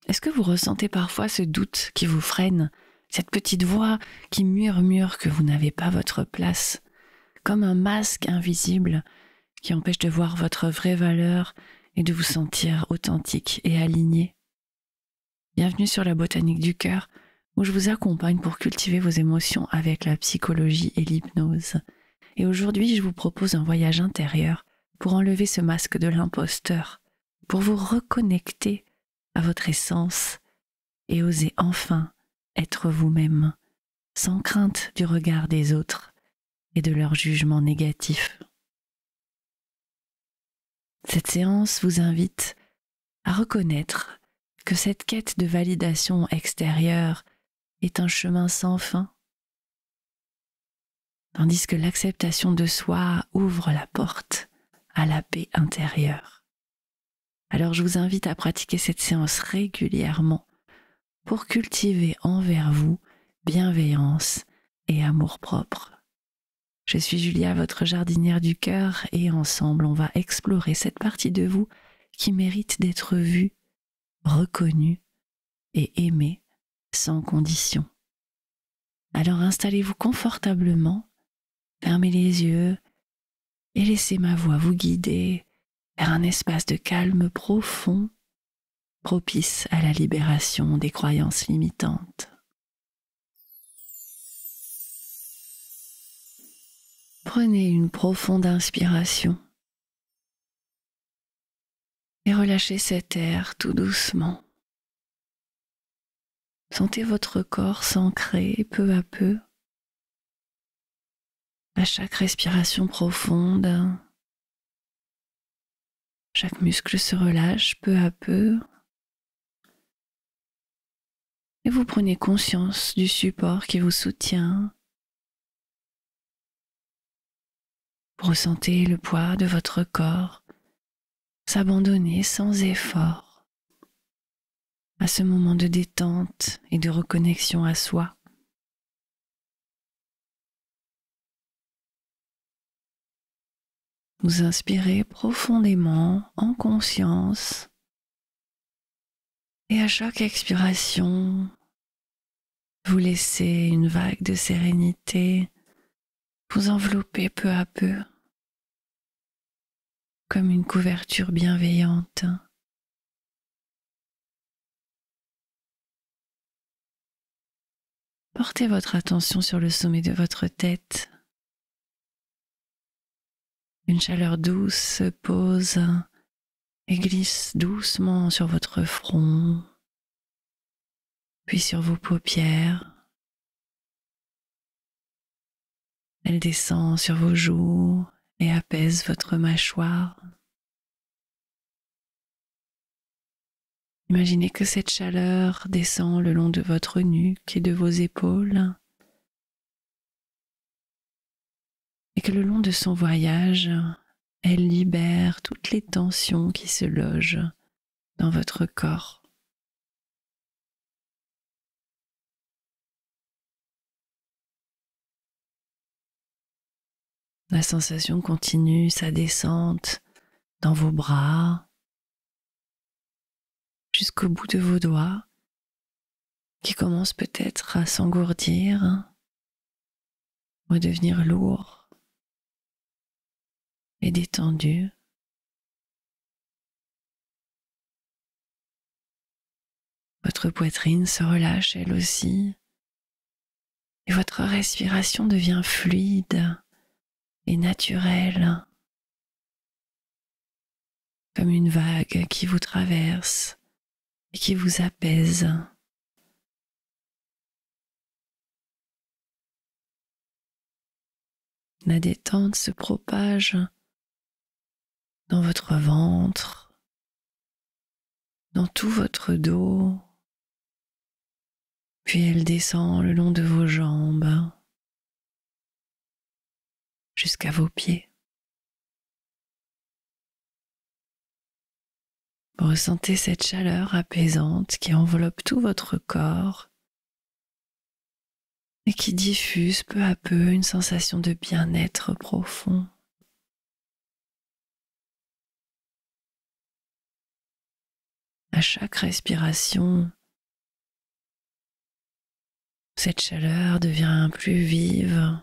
Est-ce que vous ressentez parfois ce doute qui vous freine, cette petite voix qui murmure que vous n'avez pas votre place, comme un masque invisible qui empêche de voir votre vraie valeur et de vous sentir authentique et aligné? Bienvenue sur la botanique du cœur, où je vous accompagne pour cultiver vos émotions avec la psychologie et l'hypnose. Et aujourd'hui, je vous propose un voyage intérieur pour enlever ce masque de l'imposteur, pour vous reconnecter à votre essence et oser enfin être vous-même, sans crainte du regard des autres et de leur jugement négatif. Cette séance vous invite à reconnaître que cette quête de validation extérieure est un chemin sans fin, tandis que l'acceptation de soi ouvre la porte à la paix intérieure. Alors je vous invite à pratiquer cette séance régulièrement pour cultiver envers vous bienveillance et amour-propre. Je suis Julia, votre jardinière du cœur, et ensemble on va explorer cette partie de vous qui mérite d'être vue, reconnue et aimée sans condition. Alors installez-vous confortablement, fermez les yeux et laissez ma voix vous guider vers un espace de calme profond, propice à la libération des croyances limitantes. Prenez une profonde inspiration et relâchez cet air tout doucement. Sentez votre corps s'ancrer peu à peu. À chaque respiration profonde, chaque muscle se relâche peu à peu et vous prenez conscience du support qui vous soutient. Vous ressentez le poids de votre corps s'abandonner sans effort à ce moment de détente et de reconnexion à soi. Vous inspirez profondément en conscience et à chaque expiration, vous laissez une vague de sérénité vous envelopper peu à peu comme une couverture bienveillante. Portez votre attention sur le sommet de votre tête. Une chaleur douce se pose et glisse doucement sur votre front, puis sur vos paupières. Elle descend sur vos joues et apaise votre mâchoire. Imaginez que cette chaleur descend le long de votre nuque et de vos épaules, et que le long de son voyage, elle libère toutes les tensions qui se logent dans votre corps. La sensation continue sa descente dans vos bras, jusqu'au bout de vos doigts, qui commencent peut-être à s'engourdir ou à devenir lourds et détendus. Votre poitrine se relâche elle aussi et votre respiration devient fluide et naturelle, comme une vague qui vous traverse et qui vous apaise. La détente se propage dans votre ventre, dans tout votre dos, puis elle descend le long de vos jambes jusqu'à vos pieds. Vous ressentez cette chaleur apaisante qui enveloppe tout votre corps et qui diffuse peu à peu une sensation de bien-être profond. À À chaque respiration, cette chaleur devient plus vive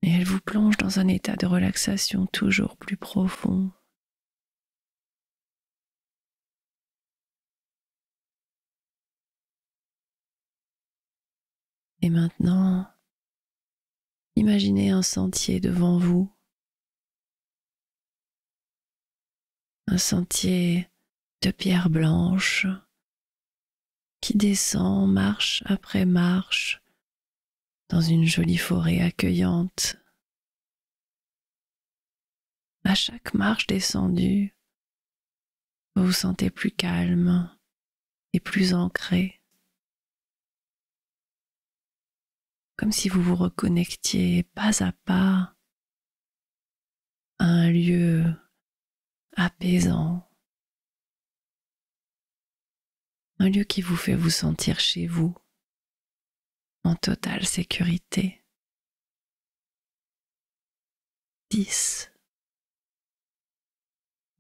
et elle vous plonge dans un état de relaxation toujours plus profond. Et maintenant, imaginez un sentier devant vous, un sentier de pierre blanche qui descend marche après marche dans une jolie forêt accueillante. À chaque marche descendue, vous vous sentez plus calme et plus ancré, comme si vous vous reconnectiez pas à pas à un lieu apaisant, un lieu qui vous fait vous sentir chez vous, en totale sécurité. 10.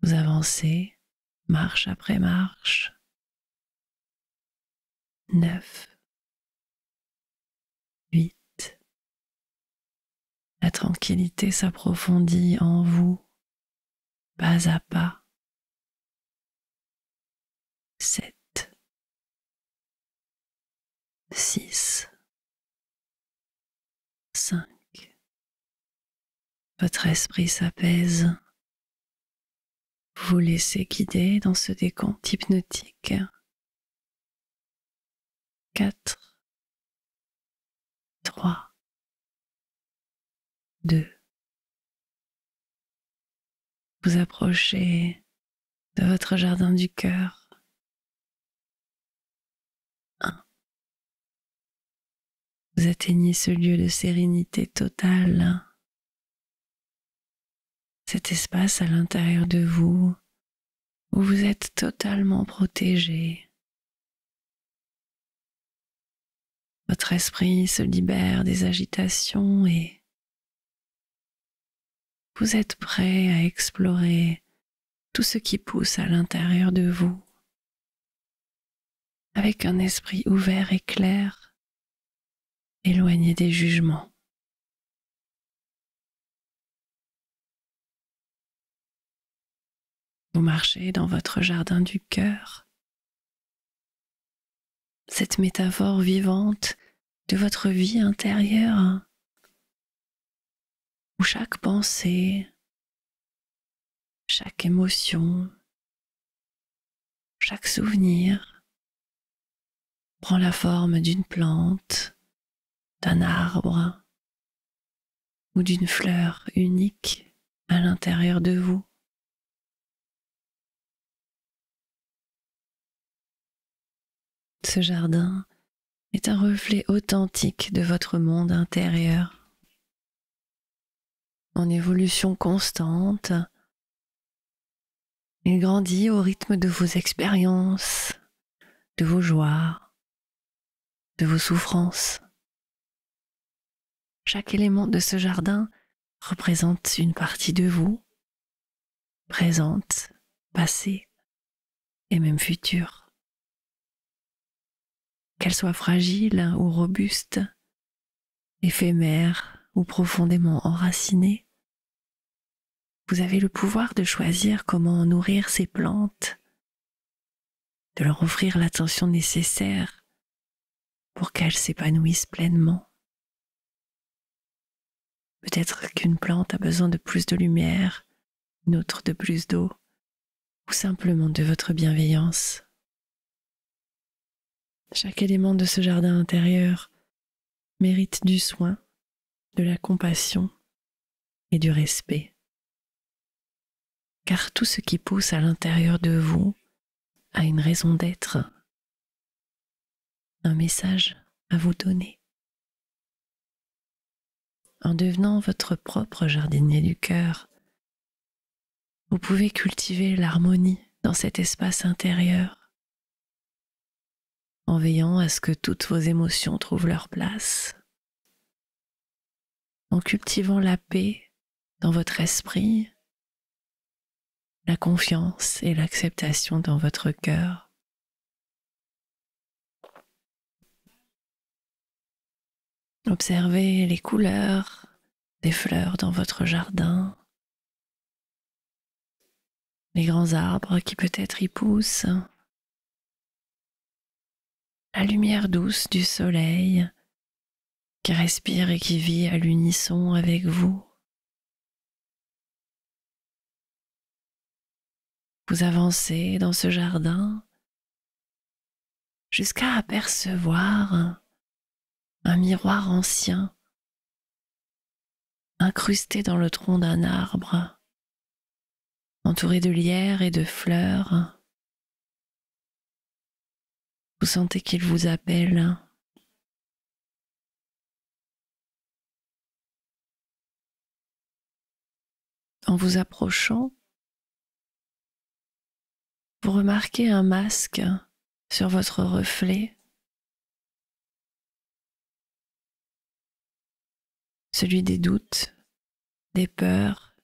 Vous avancez, marche après marche. 9. 8. La tranquillité s'approfondit en vous, pas à pas. 7. 6. 5. Votre esprit s'apaise. Vous vous laissez guider dans ce décompte hypnotique. 4. 3. 2. Vous approchez de votre jardin du cœur. 1. Vous atteignez ce lieu de sérénité totale, cet espace à l'intérieur de vous où vous êtes totalement protégé. Votre esprit se libère des agitations et vous êtes prêt à explorer tout ce qui pousse à l'intérieur de vous, avec un esprit ouvert et clair, éloigné des jugements. Vous marchez dans votre jardin du cœur, cette métaphore vivante de votre vie intérieure, où chaque pensée, chaque émotion, chaque souvenir prend la forme d'une plante, d'un arbre ou d'une fleur unique à l'intérieur de vous. Ce jardin est un reflet authentique de votre monde intérieur, en évolution constante. Il grandit au rythme de vos expériences, de vos joies, de vos souffrances. Chaque élément de ce jardin représente une partie de vous, présente, passée et même future. Qu'elle soit fragile ou robuste, éphémère ou profondément enracinée, vous avez le pouvoir de choisir comment nourrir ces plantes, de leur offrir l'attention nécessaire pour qu'elles s'épanouissent pleinement. Peut-être qu'une plante a besoin de plus de lumière, une autre de plus d'eau, ou simplement de votre bienveillance. Chaque élément de ce jardin intérieur mérite du soin, de la compassion et du respect. Car tout ce qui pousse à l'intérieur de vous a une raison d'être, un message à vous donner. En devenant votre propre jardinier du cœur, vous pouvez cultiver l'harmonie dans cet espace intérieur, en veillant à ce que toutes vos émotions trouvent leur place, en cultivant la paix dans votre esprit la confiance et l'acceptation dans votre cœur. Observez les couleurs des fleurs dans votre jardin, les grands arbres qui peut-être y poussent, la lumière douce du soleil qui respire et qui vit à l'unisson avec vous. Vous avancez dans ce jardin jusqu'à apercevoir un miroir ancien incrusté dans le tronc d'un arbre, entouré de lierre et de fleurs. Vous sentez qu'il vous appelle. En vous approchant, vous remarquez un masque sur votre reflet, celui des doutes, des peurs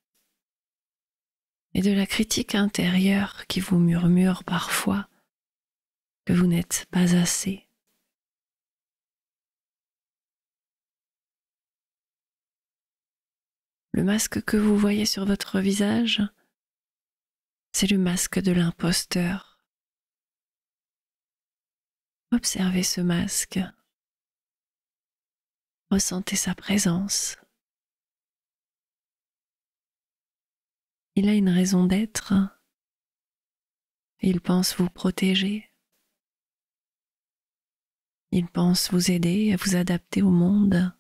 et de la critique intérieure qui vous murmure parfois que vous n'êtes pas assez. Le masque que vous voyez sur votre visage, c'est le masque de l'imposteur. Observez ce masque. Ressentez sa présence. Il a une raison d'être. Il pense vous protéger. Il pense vous aider à vous adapter au monde.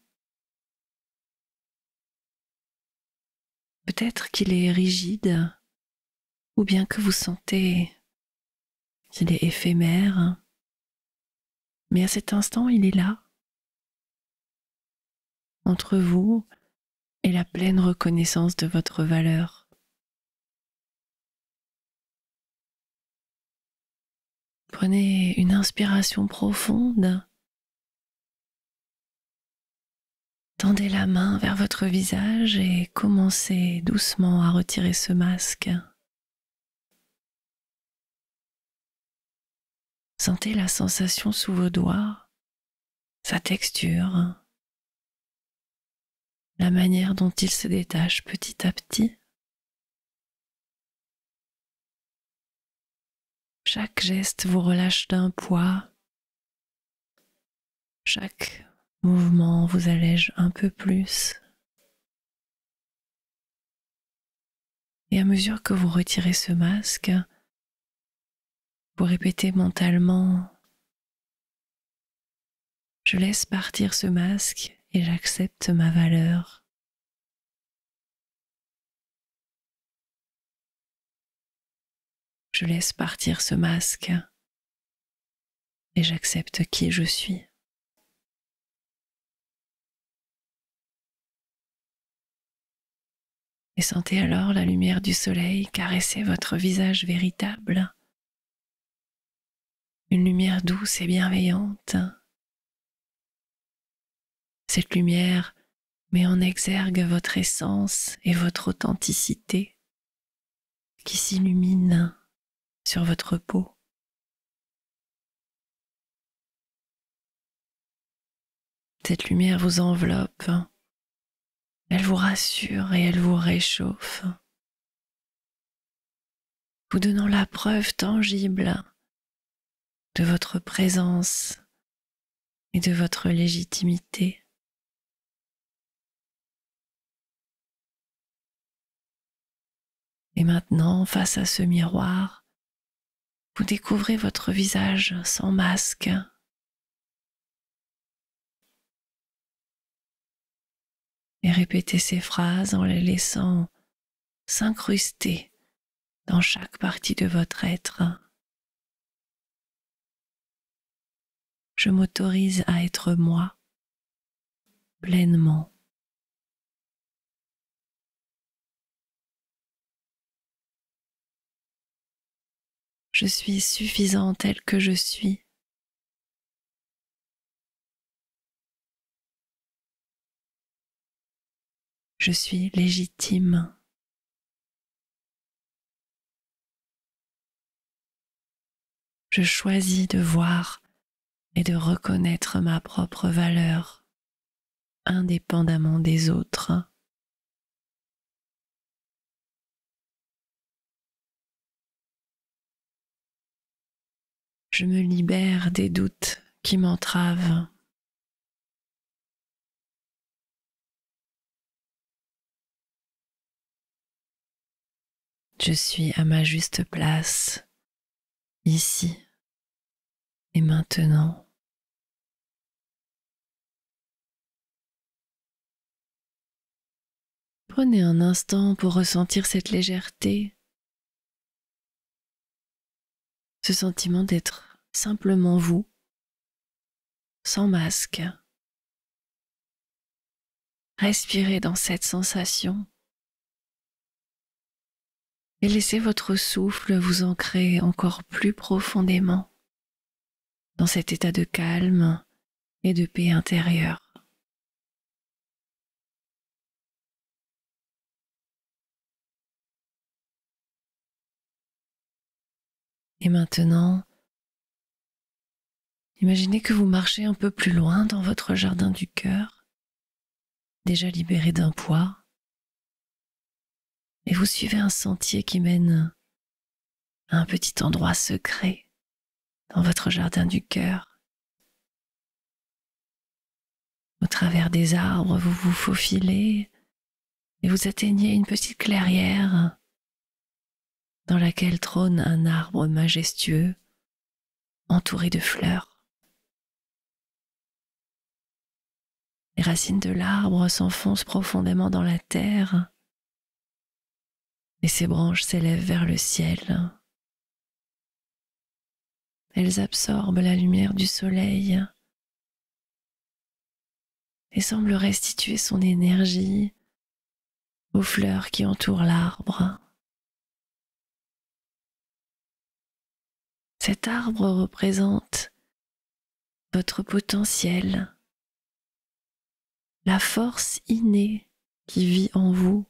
Peut-être qu'il est rigide, ou bien que vous sentez qu'il est éphémère. Mais à cet instant, il est là, entre vous et la pleine reconnaissance de votre valeur. Prenez une inspiration profonde. Tendez la main vers votre visage et commencez doucement à retirer ce masque. Sentez la sensation sous vos doigts, sa texture, la manière dont il se détache petit à petit. Chaque geste vous relâche d'un poids. Chaque mouvement vous allège un peu plus. Et à mesure que vous retirez ce masque, vous répétez mentalement: je laisse partir ce masque et j'accepte ma valeur. Je laisse partir ce masque et j'accepte qui je suis. Et sentez alors la lumière du soleil caresser votre visage véritable. Une lumière douce et bienveillante. Cette lumière met en exergue votre essence et votre authenticité qui s'illumine sur votre peau. Cette lumière vous enveloppe, elle vous rassure et elle vous réchauffe, vous donnant la preuve tangible de votre présence et de votre légitimité. Et maintenant, face à ce miroir, vous découvrez votre visage sans masque. Et répétez ces phrases en les laissant s'incruster dans chaque partie de votre être. Je m'autorise à être moi pleinement. Je suis suffisant tel que je suis. Je suis légitime. je choisis de voir et de reconnaître ma propre valeur, indépendamment des autres. Je me libère des doutes qui m'entravent. Je suis à ma juste place, ici et maintenant. Prenez un instant pour ressentir cette légèreté, ce sentiment d'être simplement vous, sans masque. Respirez dans cette sensation et laissez votre souffle vous ancrer encore plus profondément dans cet état de calme et de paix intérieure. Et maintenant, imaginez que vous marchez un peu plus loin dans votre jardin du cœur, déjà libéré d'un poids, et vous suivez un sentier qui mène à un petit endroit secret dans votre jardin du cœur. Au travers des arbres, vous vous faufilez et vous atteignez une petite clairière dans laquelle trône un arbre majestueux entouré de fleurs. Les racines de l'arbre s'enfoncent profondément dans la terre et ses branches s'élèvent vers le ciel. Elles absorbent la lumière du soleil et semblent restituer son énergie aux fleurs qui entourent l'arbre. Cet arbre représente votre potentiel, la force innée qui vit en vous,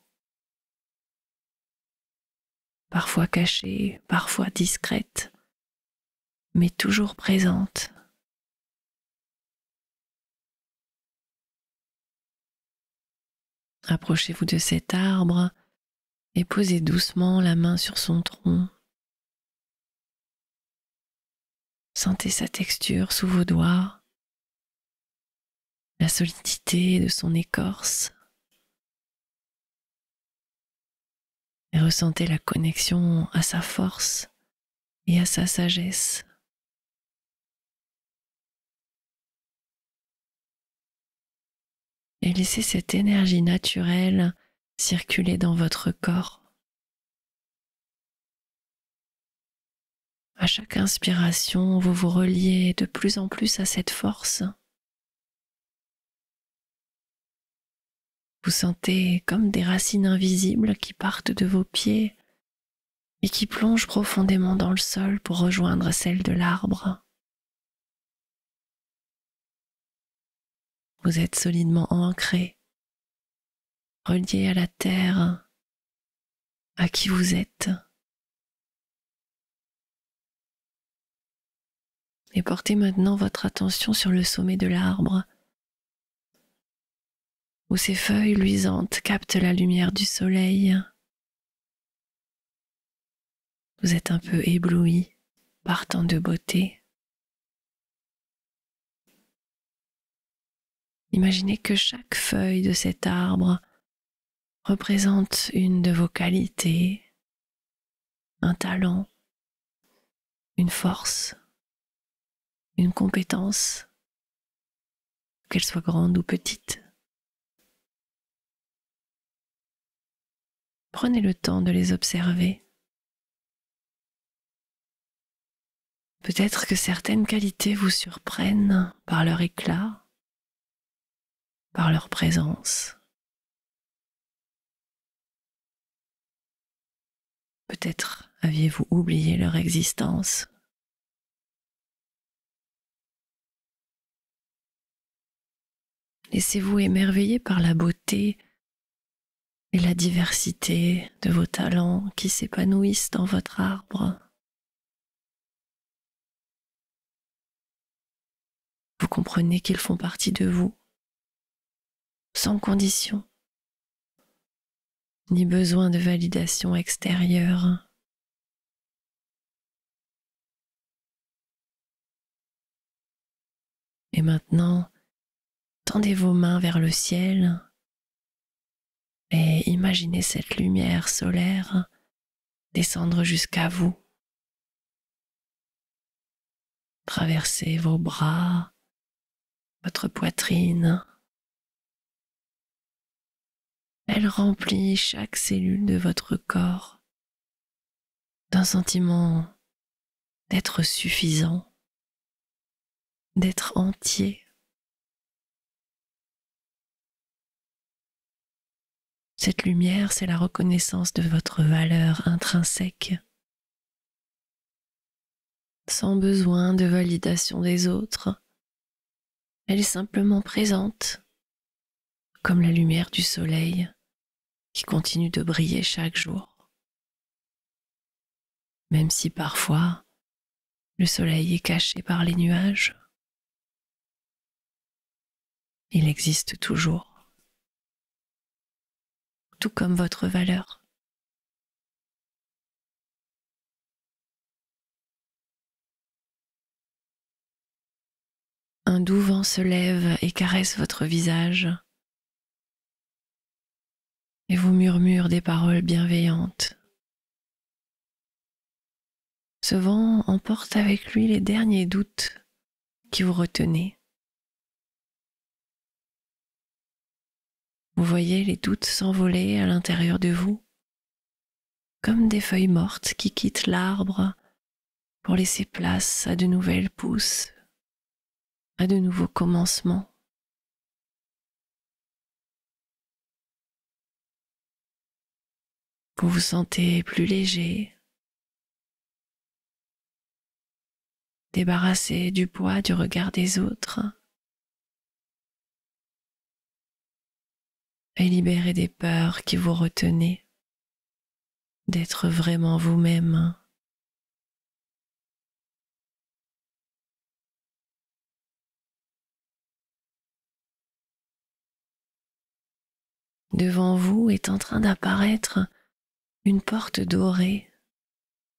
parfois cachée, parfois discrète, mais toujours présente. Approchez-vous de cet arbre et posez doucement la main sur son tronc. Sentez sa texture sous vos doigts, la solidité de son écorce et ressentez la connexion à sa force et à sa sagesse. Et laissez cette énergie naturelle circuler dans votre corps. À chaque inspiration, vous vous reliez de plus en plus à cette force. Vous sentez comme des racines invisibles qui partent de vos pieds et qui plongent profondément dans le sol pour rejoindre celles de l'arbre. Vous êtes solidement ancré, relié à la terre, à qui vous êtes. Et portez maintenant votre attention sur le sommet de l'arbre, où ses feuilles luisantes captent la lumière du soleil. Vous êtes un peu ébloui par tant de beauté. Imaginez que chaque feuille de cet arbre représente une de vos qualités, un talent, une force, une compétence, qu'elle soit grande ou petite. Prenez le temps de les observer. Peut-être que certaines qualités vous surprennent par leur éclat, par leur présence. Peut-être aviez-vous oublié leur existence. Laissez-vous émerveiller par la beauté et la diversité de vos talents qui s'épanouissent dans votre arbre. comprenez qu'ils font partie de vous, sans condition, ni besoin de validation extérieure. Et maintenant, tendez vos mains vers le ciel et imaginez cette lumière solaire descendre jusqu'à vous, traverser vos bras, votre poitrine. Elle remplit chaque cellule de votre corps d'un sentiment d'être suffisant, d'être entier. Cette lumière, c'est la reconnaissance de votre valeur intrinsèque, sans besoin de validation des autres. Elle est simplement présente, comme la lumière du soleil qui continue de briller chaque jour. Même si parfois le soleil est caché par les nuages, il existe toujours, tout comme votre valeur. Un doux vent se lève et caresse votre visage et vous murmure des paroles bienveillantes. Ce vent emporte avec lui les derniers doutes qui vous retenaient. Vous voyez les doutes s'envoler à l'intérieur de vous, comme des feuilles mortes qui quittent l'arbre pour laisser place à de nouvelles pousses, à de nouveaux commencements. Vous vous sentez plus léger, débarrassé du poids du regard des autres et libéré des peurs qui vous retenaient d'être vraiment vous-même. Devant vous est en train d'apparaître une porte dorée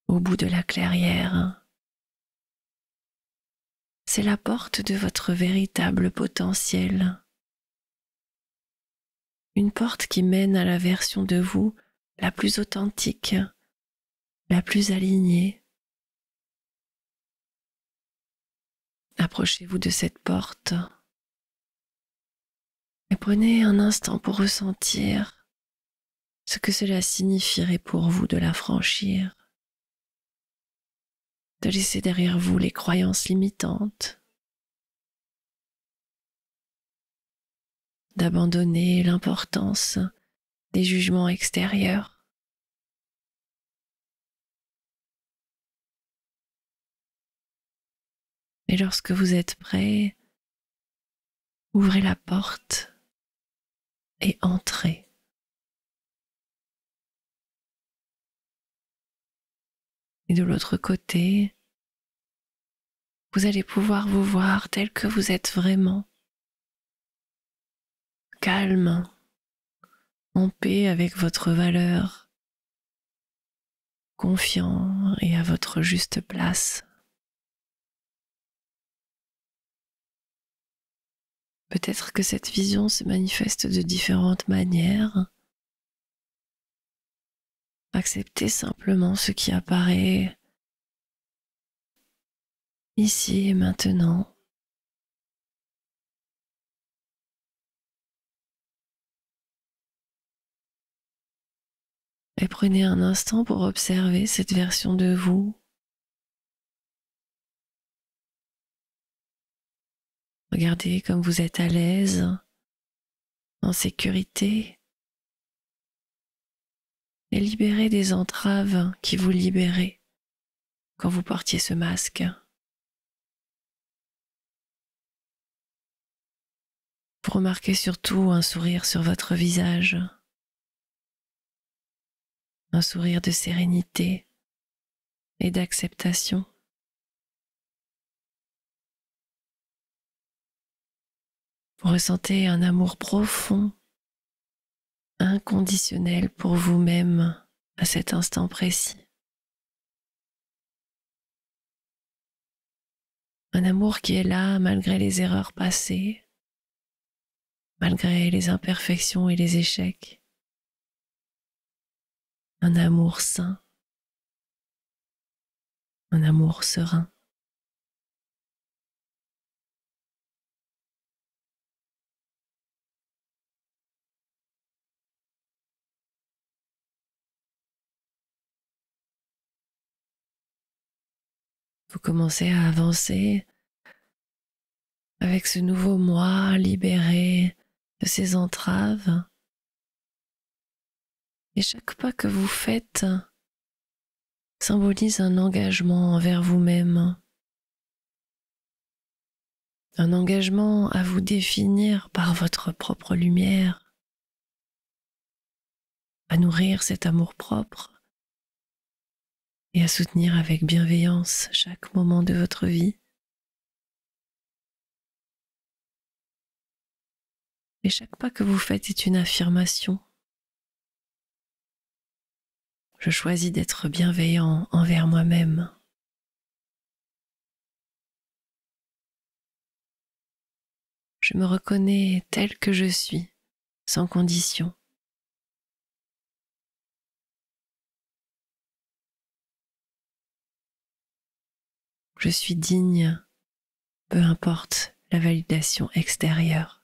au bout de la clairière. C'est la porte de votre véritable potentiel. Une porte qui mène à la version de vous la plus authentique, la plus alignée. Approchez-vous de cette porte et prenez un instant pour ressentir ce que cela signifierait pour vous de la franchir, de laisser derrière vous les croyances limitantes, d'abandonner l'importance des jugements extérieurs. Et lorsque vous êtes prêt, ouvrez la porte et entrez. Et de l'autre côté, vous allez pouvoir vous voir tel que vous êtes vraiment, calme, en paix avec votre valeur, confiant et à votre juste place. Peut-être que cette vision se manifeste de différentes manières. Acceptez simplement ce qui apparaît ici et maintenant. Et prenez un instant pour observer cette version de vous. Regardez comme vous êtes à l'aise, en sécurité, et libérez des entraves qui vous libéraient quand vous portiez ce masque. Vous remarquez surtout un sourire sur votre visage, un sourire de sérénité et d'acceptation. Vous ressentez un amour profond, inconditionnel pour vous-même à cet instant précis. Un amour qui est là malgré les erreurs passées, malgré les imperfections et les échecs. Un amour sain, un amour serein. Vous commencez à avancer avec ce nouveau moi libéré de ses entraves. Et chaque pas que vous faites symbolise un engagement envers vous-même, un engagement à vous définir par votre propre lumière, à nourrir cet amour-propre et à soutenir avec bienveillance chaque moment de votre vie. Et chaque pas que vous faites est une affirmation. Je choisis d'être bienveillant envers moi-même. Je me reconnais tel que je suis, sans condition. Je suis digne, peu importe la validation extérieure.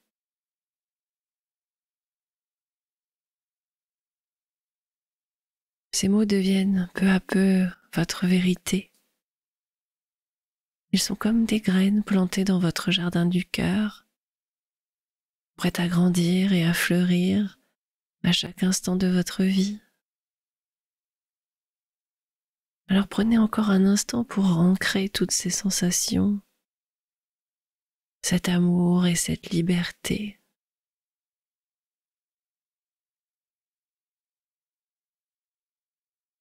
Ces mots deviennent peu à peu votre vérité. Ils sont comme des graines plantées dans votre jardin du cœur, prêtes à grandir et à fleurir à chaque instant de votre vie. Alors prenez encore un instant pour ancrer toutes ces sensations, cet amour et cette liberté.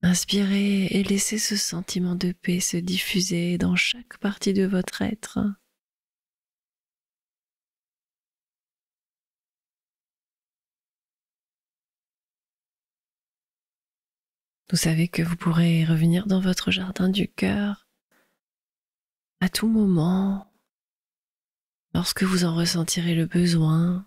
Inspirez et laissez ce sentiment de paix se diffuser dans chaque partie de votre être. Vous savez que vous pourrez revenir dans votre jardin du cœur à tout moment, lorsque vous en ressentirez le besoin,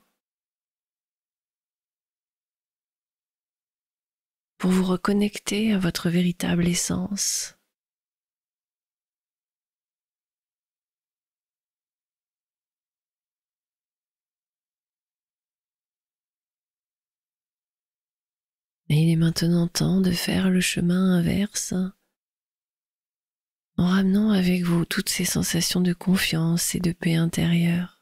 pour vous reconnecter à votre véritable essence. Et il est maintenant temps de faire le chemin inverse, en ramenant avec vous toutes ces sensations de confiance et de paix intérieure.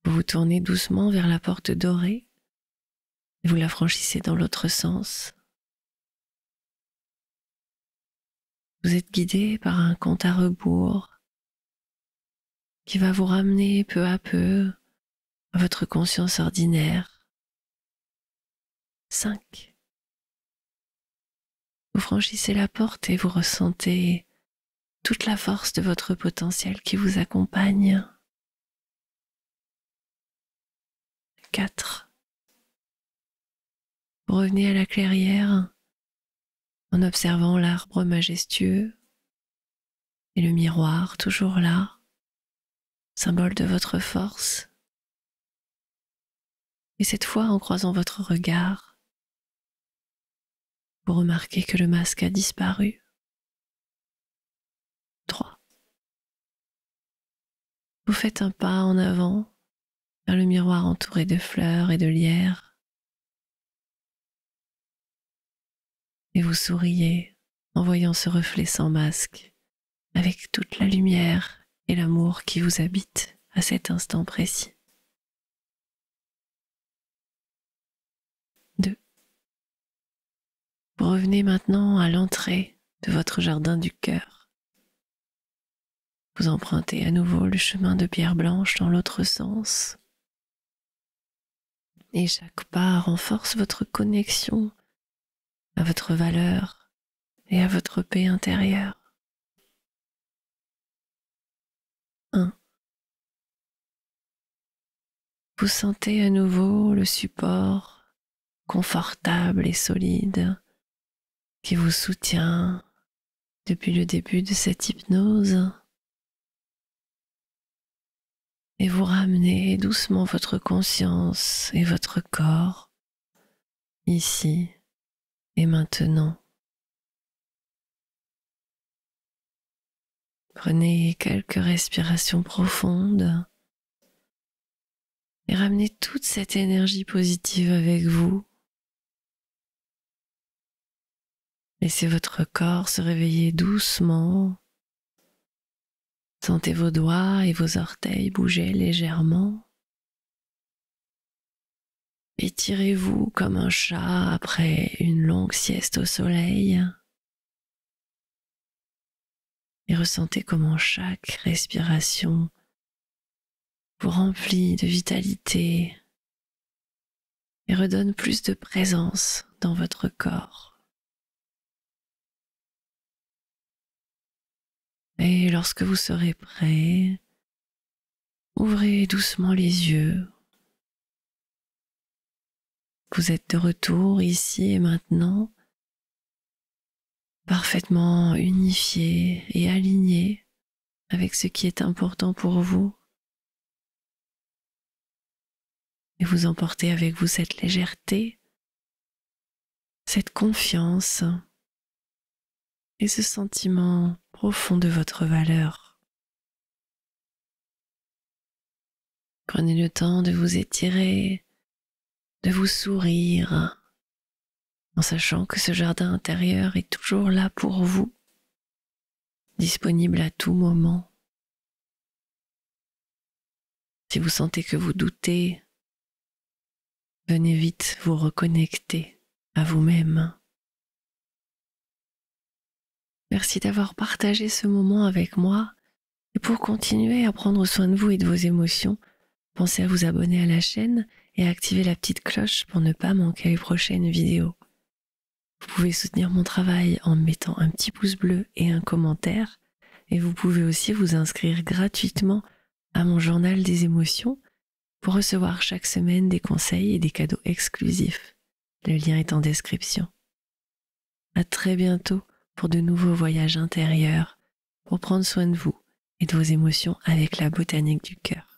Vous vous tournez doucement vers la porte dorée et vous la franchissez dans l'autre sens. Vous êtes guidé par un compte à rebours qui va vous ramener peu à peu à votre conscience ordinaire. 5. Vous franchissez la porte et vous ressentez toute la force de votre potentiel qui vous accompagne. 4. Vous revenez à la clairière en observant l'arbre majestueux et le miroir toujours là, symbole de votre force. Et cette fois, en croisant votre regard, vous remarquez que le masque a disparu. 3. Vous faites un pas en avant vers le miroir entouré de fleurs et de lierre et vous souriez en voyant ce reflet sans masque avec toute la lumière et l'amour qui vous habite à cet instant précis. 2. Vous revenez maintenant à l'entrée de votre jardin du cœur. Vous empruntez à nouveau le chemin de pierre blanche dans l'autre sens. Et chaque pas renforce votre connexion à votre valeur et à votre paix intérieure. 1. Vous sentez à nouveau le support confortable et solide qui vous soutient depuis le début de cette hypnose. Et vous ramenez doucement votre conscience et votre corps ici et maintenant. Prenez quelques respirations profondes et ramenez toute cette énergie positive avec vous. Laissez votre corps se réveiller doucement. Sentez vos doigts et vos orteils bouger légèrement. Étirez-vous comme un chat après une longue sieste au soleil. Et ressentez comment chaque respiration vous remplit de vitalité et redonne plus de présence dans votre corps. Et lorsque vous serez prêt, ouvrez doucement les yeux. Vous êtes de retour ici et maintenant, parfaitement unifié et aligné avec ce qui est important pour vous. Et vous emportez avec vous cette légèreté, cette confiance et ce sentiment profond de votre valeur. Prenez le temps de vous étirer, de vous sourire, en sachant que ce jardin intérieur est toujours là pour vous, disponible à tout moment. Si vous sentez que vous doutez, venez vite vous reconnecter à vous-même. Merci d'avoir partagé ce moment avec moi. Et pour continuer à prendre soin de vous et de vos émotions, pensez à vous abonner à la chaîne et à activer la petite cloche pour ne pas manquer les prochaines vidéos. Vous pouvez soutenir mon travail en mettant un petit pouce bleu et un commentaire. Et vous pouvez aussi vous inscrire gratuitement à mon journal des émotions pour recevoir chaque semaine des conseils et des cadeaux exclusifs. Le lien est en description. À très bientôt pour de nouveaux voyages intérieurs, pour prendre soin de vous et de vos émotions avec la botanique du cœur.